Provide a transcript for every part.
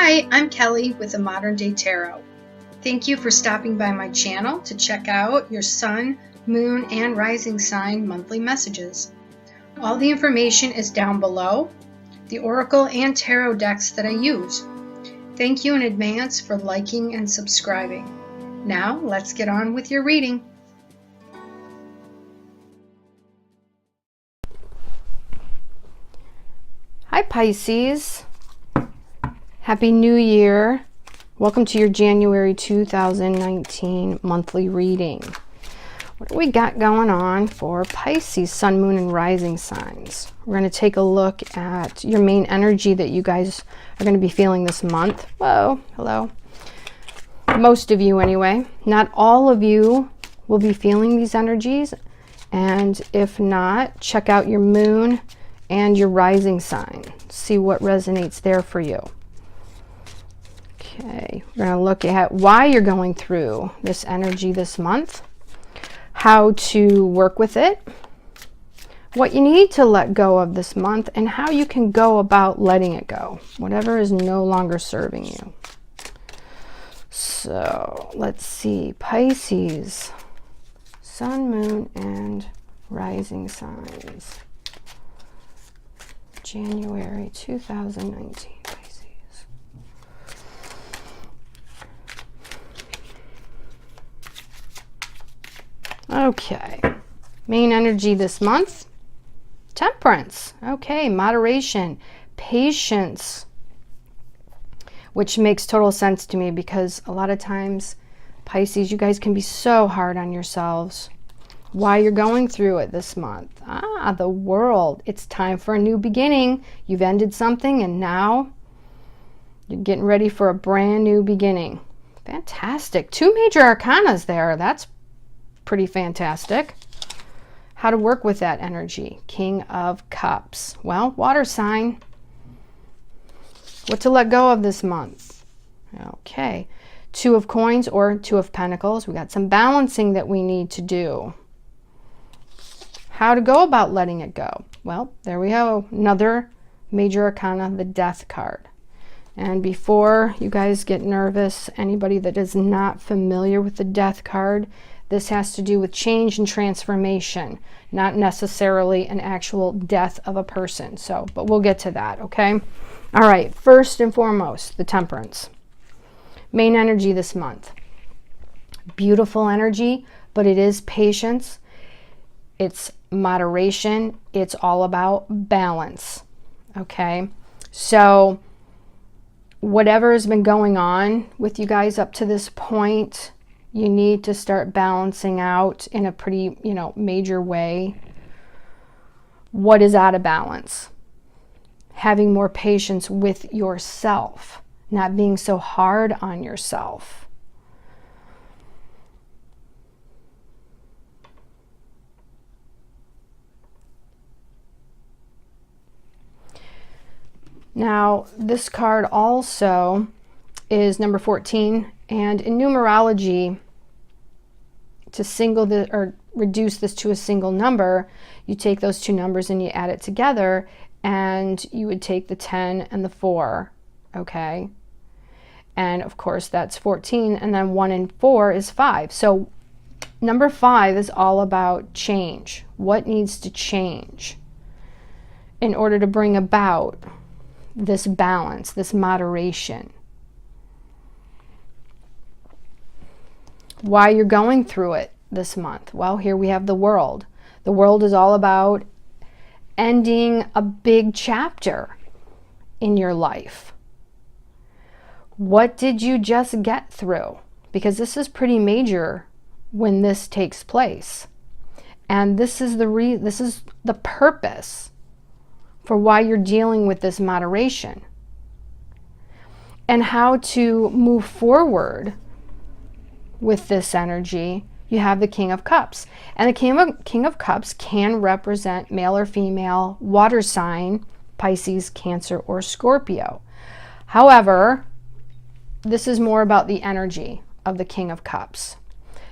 Hi, I'm Kelly with the Modern Day Tarot. Thank you for stopping by my channel to check out your sun, moon, and rising sign monthly messages. All the information is down below, the oracle and tarot decks that I use. Thank you in advance for liking and subscribing. Now, let's get on with your reading. Hi Pisces, Happy New Year. Welcome to your January 2019 monthly reading. What do we got going on for Pisces, sun, moon, and rising signs? We're going to take a look at your main energy that you guys are going to be feeling this month. Whoa, hello. Most of you anyway. Not all of you will be feeling these energies. And if not, check out your moon and your rising sign. See what resonates there for you. Okay, we're going to look at why you're going through this energy this month, how to work with it, what you need to let go of this month, and how you can go about letting it go, whatever is no longer serving you. So let's see, Pisces, sun, moon, and rising signs. January 2019, Pisces. Okay, main energy this month, temperance. Okay, moderation, patience, which makes total sense to me because a lot of times, Pisces, you guys can be so hard on yourselves. Why you're going through it this month. The world. It's time for a new beginning. You've ended something and now you're getting ready for a brand new beginning. Fantastic. 2 major arcanas there. That's pretty fantastic. How to work with that energy. King of Cups. Well, water sign. What to let go of this month. Okay. 2 of Coins or 2 of Pentacles. We got some balancing that we need to do. How to go about letting it go. Well, there we go. Another major arcana, the Death card. And before you guys get nervous, anybody that is not familiar with the Death card, this has to do with change and transformation, not necessarily an actual death of a person. So, but we'll get to that, okay? All right, first and foremost, the Temperance. Main energy this month. Beautiful energy, but it is patience. It's moderation. It's all about balance. Okay, so whatever has been going on with you guys up to this point, you need to start balancing out in a pretty, major way what is out of balance. Having more patience with yourself, not being so hard on yourself. Now, this card also is number 14, and in numerology, to reduce this to a single number, you take those 2 numbers and you add it together, and you would take the 10 and the 4, okay? And of course, that's 14, and then 1 and 4 is 5. So number 5 is all about change. What needs to change in order to bring about this balance, this moderation? Why you're going through it this month? Well, here we have the World. The World is all about ending a big chapter in your life. What did you just get through? Because this is pretty major when this takes place. And this is the purpose for why you're dealing with this moderation. And how to move forward with this energy. You have the King of Cups. And the King of Cups can represent male or female, water sign, Pisces, Cancer, or Scorpio. However, this is more about the energy of the King of Cups.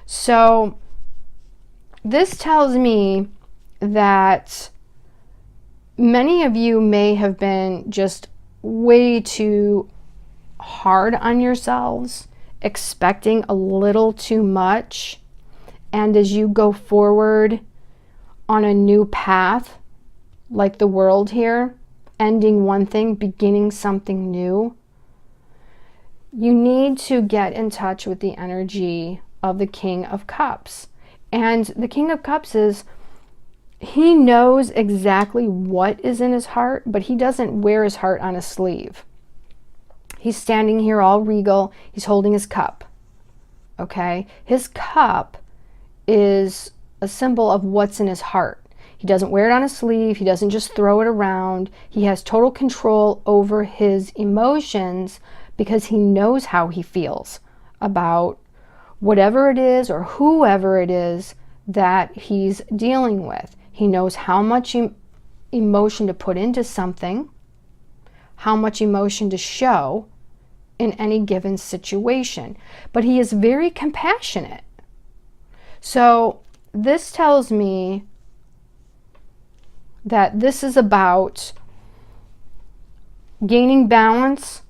So this tells me that many of you may have been just way too hard on yourselves, expecting a little too much, and as you go forward on a new path, like the world here, ending one thing, beginning something new, you need to get in touch with the energy of the King of Cups. And the King of Cups is, he knows exactly what is in his heart, but he doesn't wear his heart on his sleeve. He's standing here all regal. He's holding his cup. Okay? His cup is a symbol of what's in his heart. He doesn't wear it on his sleeve. He doesn't just throw it around. He has total control over his emotions because he knows how he feels about whatever it is or whoever it is that he's dealing with. He knows how much emotion to put into something, how much emotion to show in any given situation. But he is very compassionate. So this tells me that this is about gaining balance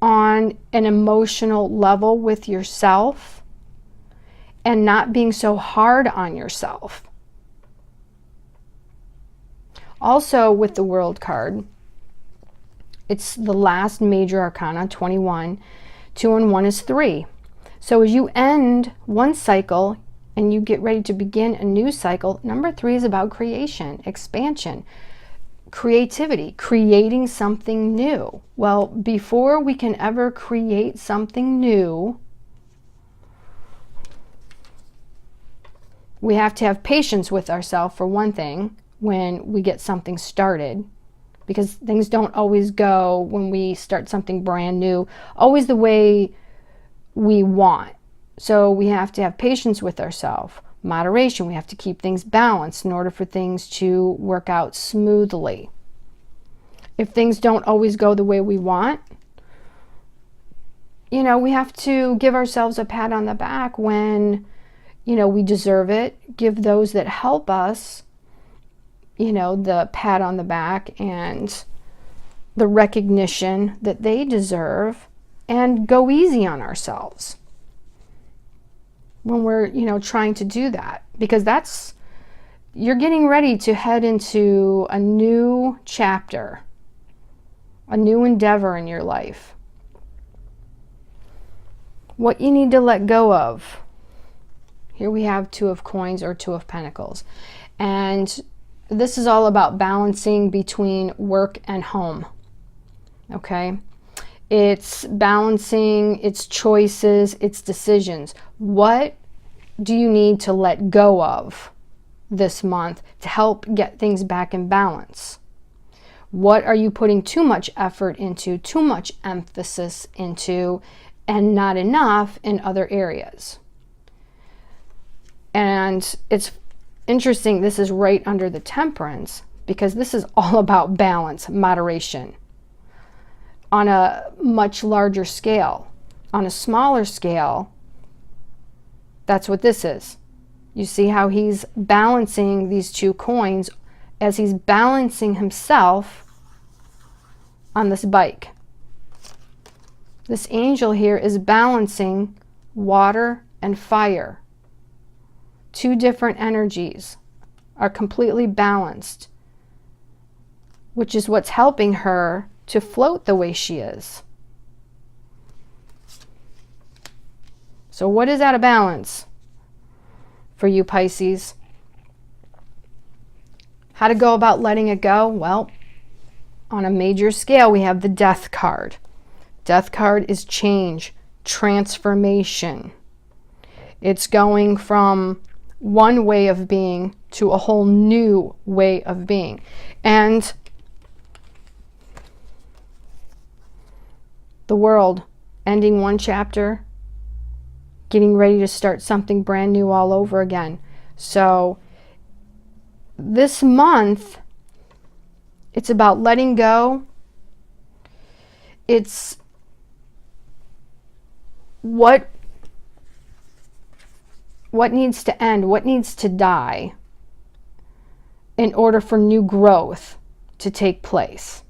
on an emotional level with yourself and not being so hard on yourself. Also, with the World card, it's the last major arcana, 21. 2 and 1 is 3. So as you end one cycle and you get ready to begin a new cycle, number 3 is about creation, expansion, creativity, creating something new. Well, before we can ever create something new, we have to have patience with ourselves, for one thing, when we get something started, because things don't always go, when we start something brand new, always the way we want. So we have to have patience with ourselves. Moderation, we have to keep things balanced in order for things to work out smoothly. If things don't always go the way we want, you know, we have to give ourselves a pat on the back when, you know, we deserve it. Give those that help us, you know, the pat on the back and the recognition that they deserve, and go easy on ourselves when we're, you know, trying to do that, because that's, you're getting ready to head into a new chapter, a new endeavor in your life. What you need to let go of. Here we have 2 of coins or 2 of pentacles. And this is all about balancing between work and home. Okay? It's balancing its choices, its decisions. What do you need to let go of this month to help get things back in balance? What are you putting too much effort into, too much emphasis into, and not enough in other areas? And it's interesting, this is right under the Temperance, because this is all about balance, moderation, on a much larger scale. On a smaller scale, that's what this is. You see how he's balancing these 2 coins as he's balancing himself on this bike. This angel here is balancing water and fire. 2 different energies are completely balanced, which is what's helping her to float the way she is. So what is out of balance for you, Pisces? How to go about letting it go? Well, on a major scale, we have the Death card. Death card is change, transformation. It's going from one way of being to a whole new way of being. And the World, ending one chapter, getting ready to start something brand new all over again. So this month, it's about letting go. It's what needs to end, what needs to die in order for new growth to take place.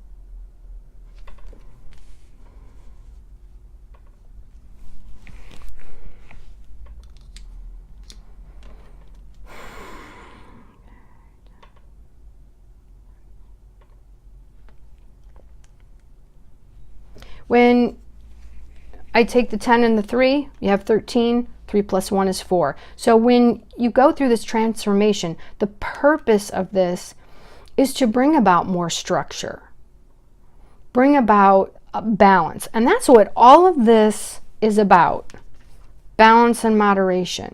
When I take the 10 and the 3, you have 13. 3 plus 1 is 4. So when you go through this transformation, the purpose of this is to bring about more structure, bring about a balance. And that's what all of this is about. Balance and moderation.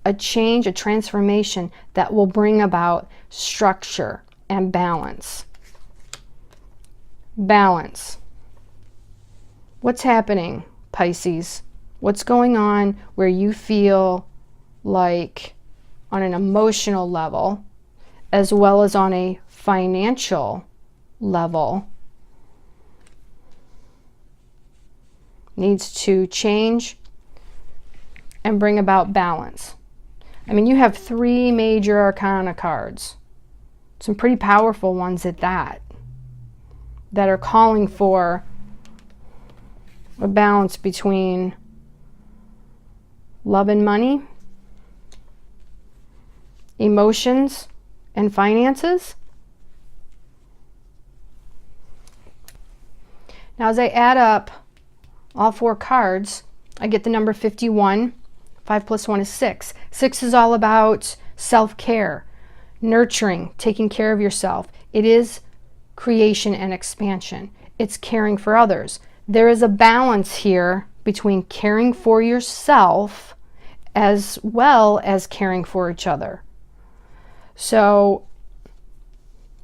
A change, a transformation that will bring about structure and balance. Balance. What's happening, Pisces? What's going on where you feel like on an emotional level, as well as on a financial level, needs to change and bring about balance? I mean, you have 3 major arcana cards, some pretty powerful ones at that are calling for a balance between love and money, emotions and finances. Now, as I add up all 4 cards, I get the number 51. 5 plus 1 is 6. 6 is all about self-care, nurturing, taking care of yourself. It is creation and expansion. It's caring for others. There is a balance here between caring for yourself as well as caring for each other. So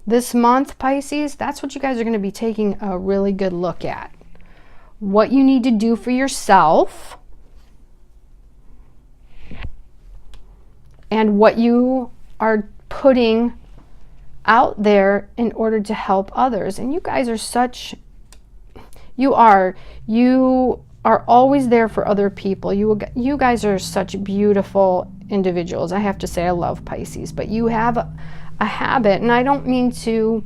this month, Pisces, that's what you guys are going to be taking a really good look at. What you need to do for yourself and what you are putting out there in order to help others. And you guys are you are always there for other people. You guys are such beautiful individuals. I have to say, I love Pisces, but you have a habit, and I don't mean to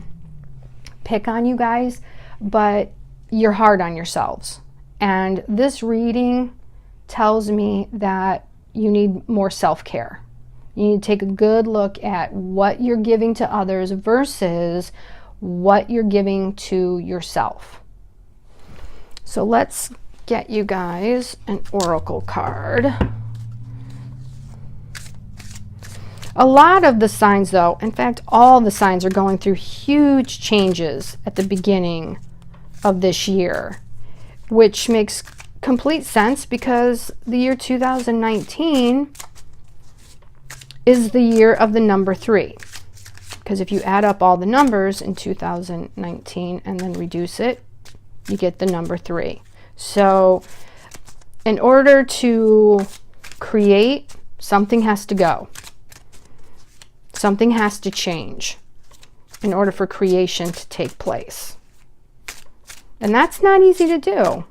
pick on you guys, but you're hard on yourselves. And this reading tells me that you need more self-care. You need to take a good look at what you're giving to others versus what you're giving to yourself. So let's get you guys an oracle card. A lot of the signs, though, in fact, all the signs are going through huge changes at the beginning of this year, which makes complete sense because the year 2019 is the year of the number 3. Because if you add up all the numbers in 2019 and then reduce it, you get the number 3. So in order to create, something has to go. Something has to change in order for creation to take place. And that's not easy to do.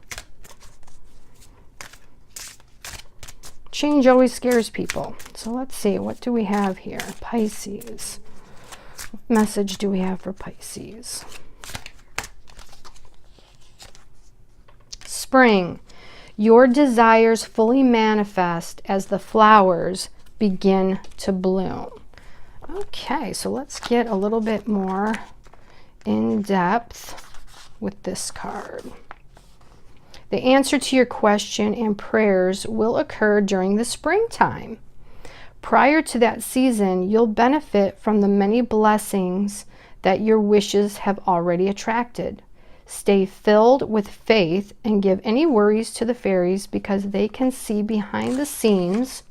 Change always scares people. So let's see, what do we have here? Pisces. What message do we have for Pisces? Spring. Your desires fully manifest as the flowers begin to bloom. Okay, so let's get a little bit more in depth with this card. The answer to your question and prayers will occur during the springtime. Prior to that season, you'll benefit from the many blessings that your wishes have already attracted. Stay filled with faith and give any worries to the fairies because they can see behind the scenes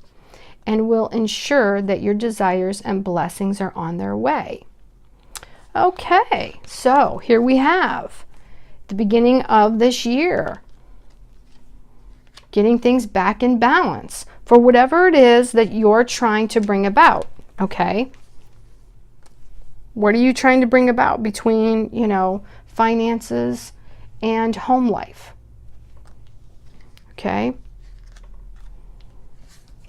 and will ensure that your desires and blessings are on their way. Okay, so here we have the beginning of this year. Getting things back in balance for whatever it is that you're trying to bring about, okay? What are you trying to bring about between, finances and home life? Okay?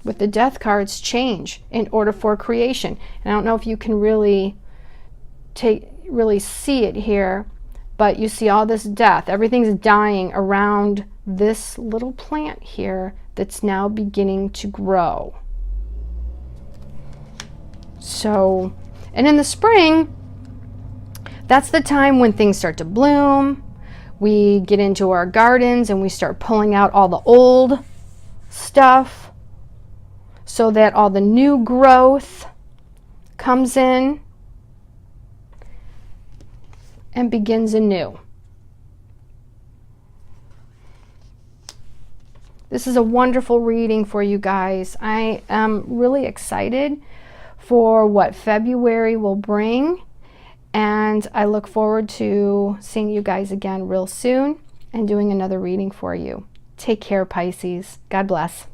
With the death cards, change in order for creation. And I don't know if you can really see it here, but you see all this death. Everything's dying around this little plant here that's now beginning to grow. So, and in the spring, that's the time when things start to bloom, we get into our gardens and we start pulling out all the old stuff so that all the new growth comes in and begins anew. This is a wonderful reading for you guys. I am really excited for what February will bring, and I look forward to seeing you guys again real soon and doing another reading for you. Take care, Pisces. God bless.